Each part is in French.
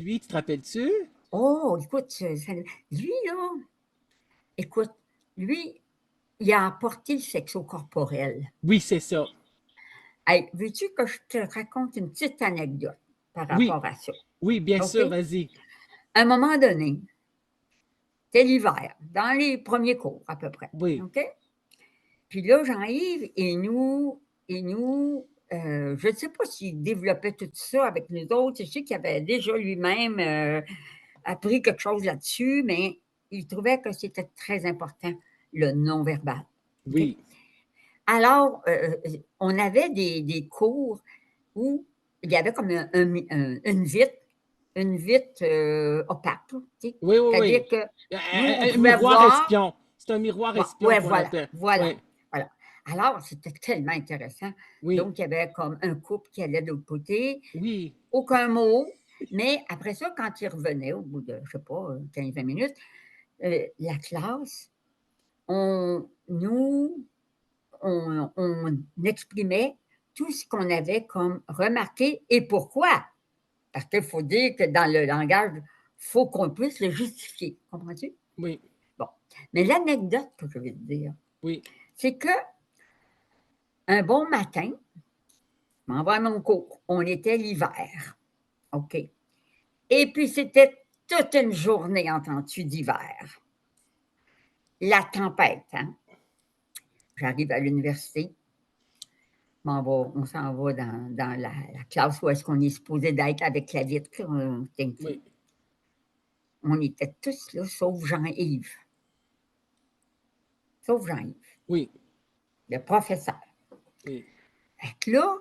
lui, tu te rappelles-tu? Oh, écoute, lui, là, écoute, lui, il a apporté le sexo corporel. Oui, c'est ça. Hey, veux-tu que je te raconte une petite anecdote par Oui, rapport à ça? oui, bien OK? sûr, vas-y. À un moment donné, c'était l'hiver, dans les premiers cours à peu près. Oui, OK? Puis là, Jean-Yves je ne sais pas s'il développait tout ça avec nous autres. Je sais qu'il avait déjà lui-même appris quelque chose là-dessus, mais il trouvait que c'était très important, le non-verbal. OK? oui. Alors, on avait des cours où il y avait comme une vitre opaque. Tu sais. Oui, oui, C'est-à-dire oui. que nous, on Un pouvait miroir voir. espion. C'est un miroir espion Ouais, qu'on voilà, appelle. voilà, Oui, voilà. Alors, c'était tellement intéressant. oui, Donc, il y avait comme un couple qui allait de l'autre côté, oui, aucun mot, mais après ça, quand ils revenaient, au bout de, je ne sais pas, 15-20 minutes, la classe, nous, on exprimait tout ce qu'on avait comme remarqué et pourquoi. Parce qu'il faut dire que dans le langage, il faut qu'on puisse le justifier. Comprends-tu? oui, Bon. Mais l'anecdote que je vais te dire, oui. c'est que un bon matin, je m'en vais à mon cours. On était l'hiver. OK. Et puis, c'était toute une journée, entends-tu, d'hiver. La tempête, hein? J'arrive à l'université. On s'en va dans la classe où est-ce qu'on est supposé d'être avec la vitre. Oui, On était tous là, sauf Jean-Yves. Sauf Jean-Yves, oui, le professeur. oui. Fait que là,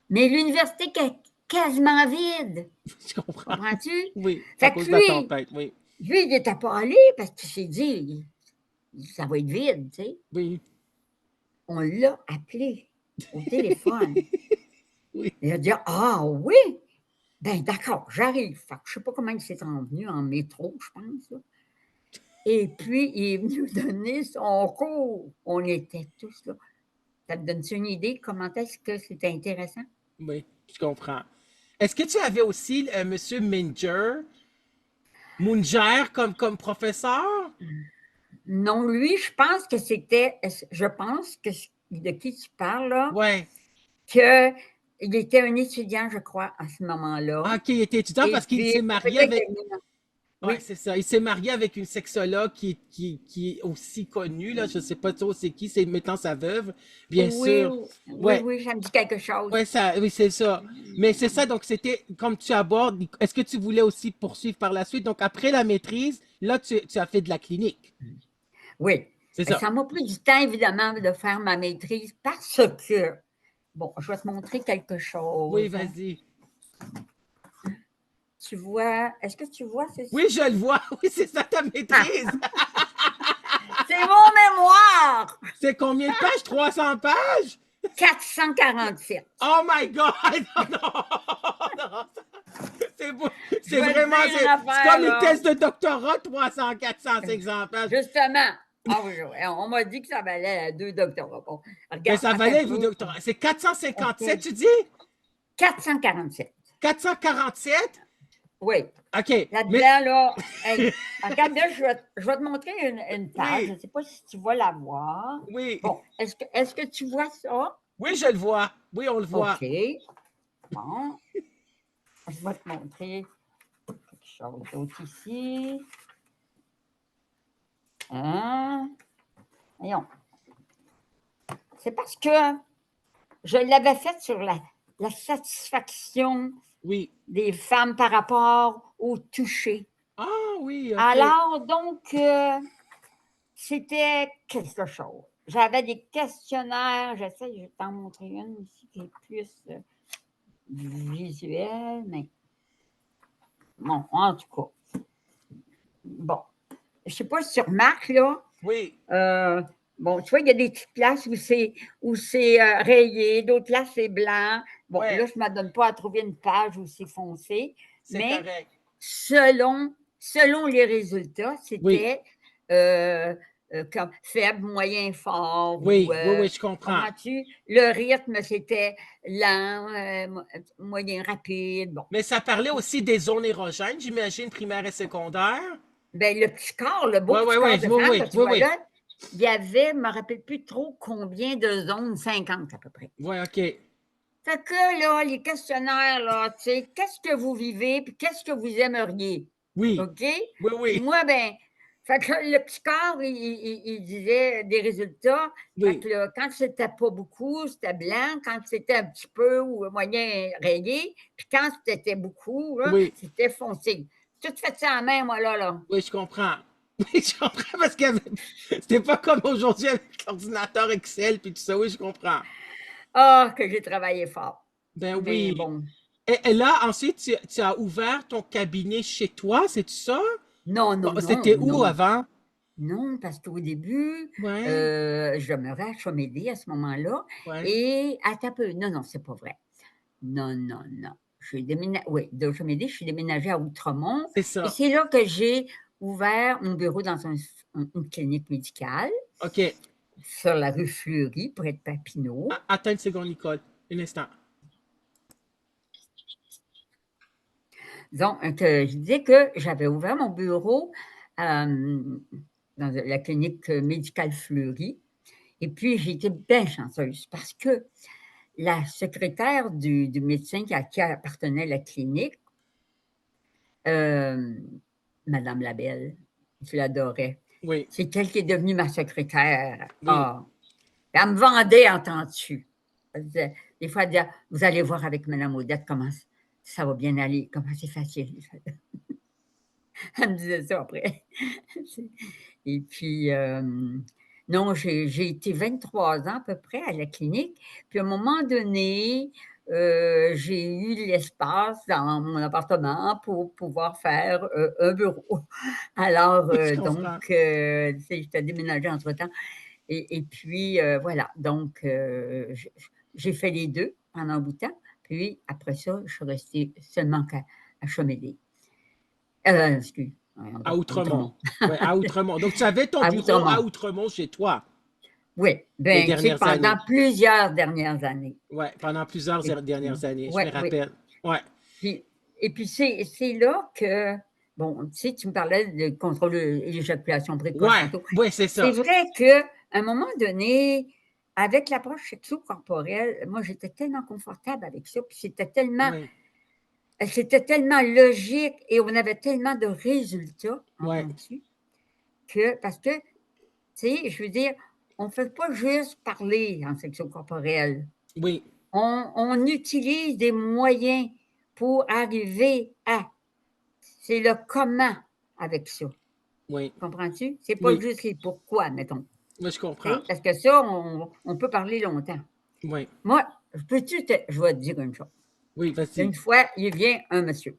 mais l'université est quasiment vide. Je comprends. Comprends-tu? Oui, à Fait que cause de la tempête, oui. lui, il n'était pas allé parce qu'il s'est dit, ça va être vide, tu sais. Oui, On l'a appelé au téléphone. oui. Il a dit, ah oui, ben d'accord, j'arrive. Fait que je ne sais pas comment il s'est renvenu en métro, je pense. Là. Et puis, il est venu donner son cours. On était tous là. Ça te donne-tu une idée comment est-ce que c'était intéressant? Oui, je comprends. Est-ce que tu avais aussi Monsieur Munger comme professeur? Non, lui, je pense que de qui tu parles là, Ouais. qu'il était un étudiant, je crois, à ce moment-là. Ah, ok, il était étudiant Et parce qu'il puis, s'est marié peut-être avec. que Ouais, oui, c'est ça. Il s'est marié avec une sexologue qui est aussi connue, là. Je sais pas trop c'est qui, c'est mettant sa veuve, bien oui, sûr. oui, Ouais, oui, ça me dit quelque chose. ouais, ça, oui, c'est ça. Mais c'est ça, donc c'était comme tu abordes. Est-ce que tu voulais aussi poursuivre par la suite? Donc après la maîtrise, là, tu as fait de la clinique. Oui. C'est Mais ça. ça m'a pris du temps, évidemment, de faire ma maîtrise parce que, bon, je vais te montrer quelque Oui, chose. vas-y. Tu vois, est-ce que tu vois Oui, ceci? je le vois. Oui, c'est ça ta Ah, maîtrise. c'est mon mémoire! C'est combien de pages? 300 pages? 447. Oh my God! Non, non, non. C'est beau. Je C'est vais te vraiment, dire une c'est affaire, comme les là. tests de doctorat, 300, 400, 500 pages. Justement. Ah oui, oui, on m'a dit que ça valait 2 doctorats. Bon, Mais regarde, ça attends un valait, vous, peu. doctorat. C'est 457, OK. tu dis? 447. 447? Oui. OK. Mais, Là-dedans, là, hey, regarde, là, je vais te montrer une page. Je oui, ne sais pas si tu vas la voir. oui. Bon, est-ce que tu vois ça? Oui, je le vois. Oui, on le voit. OK. Bon, je vais te montrer quelque chose d'autre ici. Hein? Voyons. C'est parce que je l'avais faite sur la satisfaction Oui. des femmes par rapport au toucher. Ah, oui, OK. Alors, donc, c'était quelque chose. J'avais des questionnaires, j'essaie, je vais t'en montrer une ici qui est plus visuelle, mais bon, en tout cas. Bon, je ne sais pas si tu remarques, là, Oui, bon, tu vois, il y a des petites places où c'est rayé, d'autres places, c'est blanc. Bon, là, ouais, je ne m'adonne pas à trouver une page où c'est foncé, c'est mais correct. selon les résultats, Oui, c'était euh, comme faible, moyen, fort. Oui, Ou, oui, oui, je comprends. comprends-tu? Le rythme, c'était lent, moyen, rapide. Bon. Mais ça parlait aussi des zones érogènes, j'imagine, primaire et secondaire. Ben, le petit corps, le beau Oui, oui, petit oui, corps de oui, femme oui, que tu oui, vois oui. là, il y avait, je ne me rappelle plus trop combien de zones, 50 à peu près. Oui, OK. Fait que là, les questionnaires, là, tu sais, qu'est-ce que vous vivez, puis qu'est-ce que vous aimeriez? Oui, OK? oui, Puis oui, moi, ben, fait que le petit corps, il disait des résultats. Fait oui, que là, quand c'était pas beaucoup, c'était blanc. Quand c'était un petit peu ou moyen, rayé. Puis quand c'était beaucoup, là, oui, c'était foncé. Tout fait ça en main, moi, là. oui, je comprends. Oui, je comprends parce que c'était pas comme aujourd'hui avec l'ordinateur Excel puis tout ça. Oui, je comprends. Ah, que j'ai travaillé fort. Ben Mais oui. bon, Et là, ensuite, tu as ouvert ton cabinet chez toi, c'est ça? non, non, non, C'était où non. avant? Non, parce qu'au début, Ouais, je demeurais à Chamédé à ce moment-là ouais, et attends un peu, non, non, c'est pas vrai. Non, non, non. J'ai déménagé, oui, de Chamédé, je suis déménagée à Outremont c'est et ça. c'est là que j'ai ouvert mon bureau dans une clinique médicale OK. sur la rue Fleury, près de Papineau. Attends une seconde, Nicole. Un instant. Donc, je disais que j'avais ouvert mon bureau dans la clinique médicale Fleury. Et puis, j'ai été bien chanceuse parce que la secrétaire du médecin à qui appartenait la clinique, Madame Labelle, je l'adorais. Oui, C'est elle qui est devenue ma secrétaire. oui. Ah, elle me vendait, entends-tu? Des fois, elle disait, vous allez voir avec Madame Odette comment ça va bien aller, comment c'est facile. Elle me disait ça après. Et puis, non, j'ai été 23 ans à peu près à la clinique. Puis à un moment donné, j'ai eu l'espace dans mon appartement pour pouvoir faire un bureau. Alors, Je donc, comprends. tu sais, j'étais déménagée entre-temps. Et puis, voilà. Donc, j'ai fait les deux pendant un bout de temps. Puis, après ça, je suis restée seulement à Chamédé. Excuse, À à Outremont. Outremont. Oui, à Outremont. Donc, tu avais ton À bureau à Outremont. Outremont chez toi Oui, les bien, tu sais, dernières pendant années. plusieurs dernières années. Oui, pendant plusieurs Et puis, dernières années, je oui, me oui. rappelle. Ouais, Puis, et puis, c'est là que, bon, tu sais, tu me parlais de contrôle de l'éjaculation précoce ouais, tantôt. ouais, c'est C'est ça. vrai qu'à un moment donné, avec l'approche sexo-corporelle, moi, j'étais tellement confortable avec ça, puis Oui, c'était tellement logique et on avait tellement de résultats, ouais, entends-tu, parce que, tu sais, je veux dire, on ne fait pas juste parler en sexo-corporel. oui, On utilise des moyens pour arriver à. C'est le comment avec ça. oui, Comprends-tu? C'est pas oui, juste les pourquoi, mettons. oui, je comprends. Okay? Parce que ça, on peut parler longtemps. Oui, Moi, je vais te dire une chose. oui, vas-y. Une fois, il vient un monsieur.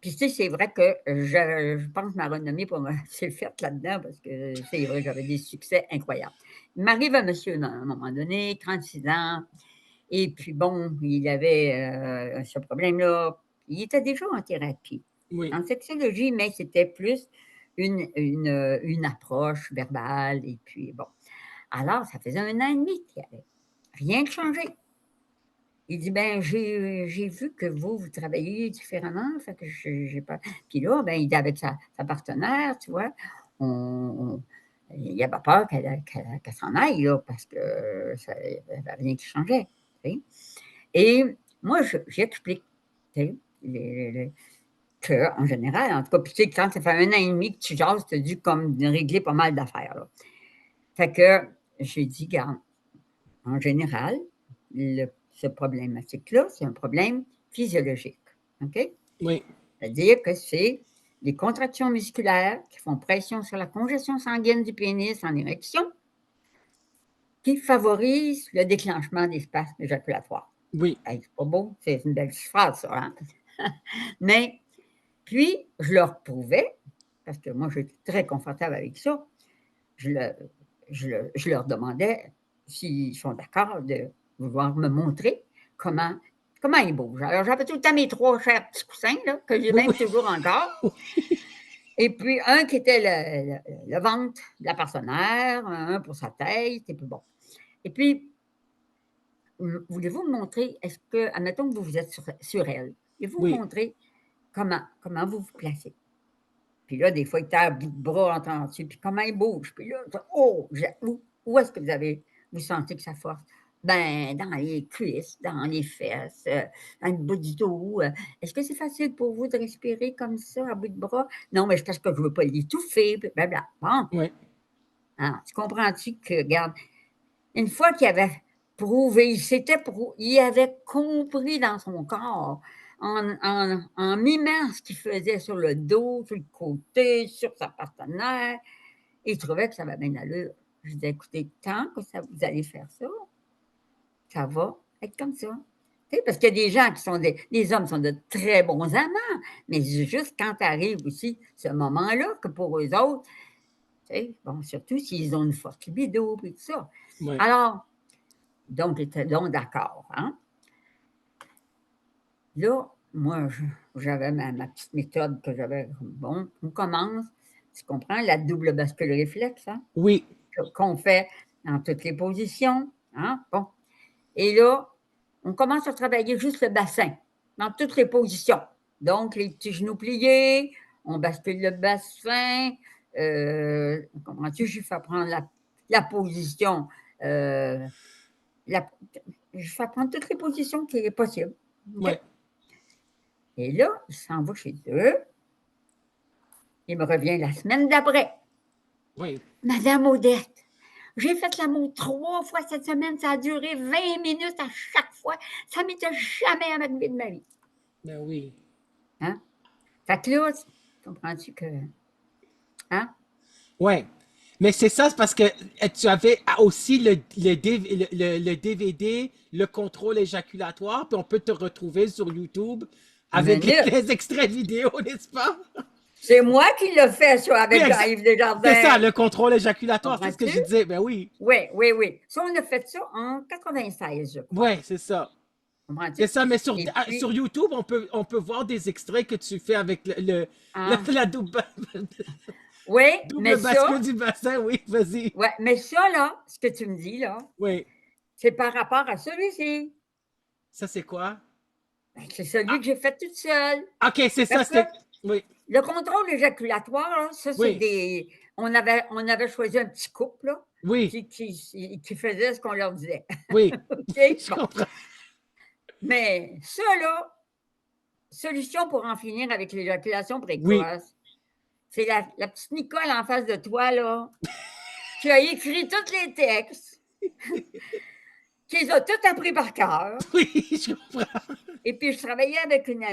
Puis, tu sais, c'est vrai que je pense ma renommée pour s'est faite là-dedans parce que c'est vrai, j'avais des succès incroyables. Il m'arrive un monsieur, à un moment donné, 36 ans, et puis bon, il avait ce problème-là. Il était déjà en thérapie, Oui, en sexologie, mais c'était plus une approche verbale. Et puis bon. Alors, ça faisait 1 an et demi qu'il n'y avait rien de changé. Il dit, ben, j'ai vu que vous travaillez différemment, fait que j'ai pas. Puis là, ben, il dit avec sa partenaire, tu vois, il avait peur qu'elle s'en aille, là, parce que ça n'avait rien qui changeait. Tu sais. Et moi, j'explique, tu sais, qu'en général, en tout cas, puis tu sais, quand ça fait 1 an et demi que tu jases, tu as dû comme régler pas mal d'affaires, là. Fait que j'ai dit, regarde, en général, ce problématique-là, c'est un problème physiologique. OK? oui, C'est-à-dire que c'est les contractions musculaires qui font pression sur la congestion sanguine du pénis en érection qui favorisent le déclenchement des spasmes éjaculatoires. oui, Hey, c'est pas beau, c'est une belle phrase, ça. Hein? Mais, puis, je leur prouvais, parce que moi, j'étais très confortable avec ça, je, le, je leur demandais s'ils sont d'accord de vouloir me montrer comment ils bougent. Alors, j'avais tout le temps mes 3 chers petits coussins, là, que j'ai oui, même oui, toujours encore. Et puis, un qui était le ventre de la partenaire, un pour sa tête, et puis bon. Et puis, voulez-vous me montrer, est-ce que, admettons que vous êtes sur elle, et vous Oui. montrer comment vous vous placez. Puis là, des fois, il était à bout de bras, entends-tu, puis comment il bouge. Puis là, oh, où est-ce que vous sentez que ça force? Ben, dans les cuisses, dans les fesses, dans le bas du dos. Est-ce que c'est facile pour vous de respirer comme ça, à bout de bras? Non, mais c'est parce que je ne veux pas l'étouffer, blablabla. Bon, Oui. hein, tu comprends-tu que, regarde, une fois qu'il avait prouvé, il avait compris dans son corps, en mimant ce qu'il faisait sur le dos, sur le côté, sur sa partenaire, il trouvait que ça va bien allure. Je disais, écoutez, tant que vous allez faire ça, ça va être comme ça. Parce qu'il y a des gens qui sont les hommes sont de très bons amants, mais juste quand arrive aussi ce moment-là, que pour eux autres, bon, surtout s'ils ont une forte libido et tout ça. Oui. Alors, donc, j'étais donc d'accord. Hein? Là, moi, j'avais ma petite méthode que j'avais. Bon, on commence, tu comprends, la double bascule réflexe, hein? Oui. Qu'on fait dans toutes les positions. Hein? Bon. Et là, on commence à travailler juste le bassin, dans toutes les positions. Donc, les petits genoux pliés, on bascule le bassin. Comment-tu, je fais prendre la position. Je fais prendre toutes les positions qui est possible. Okay? Oui. Et là, il s'en va chez eux. Il me revient la semaine d'après. Oui. Madame Odette, j'ai fait l'amour 3 fois cette semaine. Ça a duré 20 minutes à chaque fois. Ça ne m'était jamais arrivé de ma vie. Ben oui. Hein? Fait que là, comprends-tu que... Hein? Ouais. Mais c'est ça, c'est parce que tu avais aussi le DVD, le contrôle éjaculatoire, puis on peut te retrouver sur YouTube avec Minute. les extraits vidéo, n'est-ce pas? C'est moi qui l'ai fait, ça, avec Oui, Jean-Yves Desjardins. c'est ça, le contrôle éjaculatoire, c'est ce que Comprends-tu? je disais. Ben oui. Oui. Ça, on a fait ça en 96, je crois. Ouais, c'est ça. Comprends-tu? C'est ça, mais Et puis, sur YouTube, on peut voir des extraits que tu fais avec hein? la double, Oui, mais double ça, bascule du bassin. Oui, vas-y. ouais, mais ça, là, ce que tu me dis, là, Oui. c'est par rapport à celui-ci. Ça, c'est quoi? C'est celui que j'ai fait toute seule. Ok, c'est ça, Parce que c'était. Oui, le contrôle éjaculatoire, là, ça, c'est oui, des. On avait choisi un petit couple, là, oui, qui faisait ce qu'on leur disait. oui. OK? Je Bon. comprends. Mais ça, là, solution pour en finir avec l'éjaculation Oui, précoce, c'est la petite Nicole en face de toi, là, qui a écrit tous les textes, qui les a tous appris par cœur. oui, je comprends. Et puis, je travaillais avec une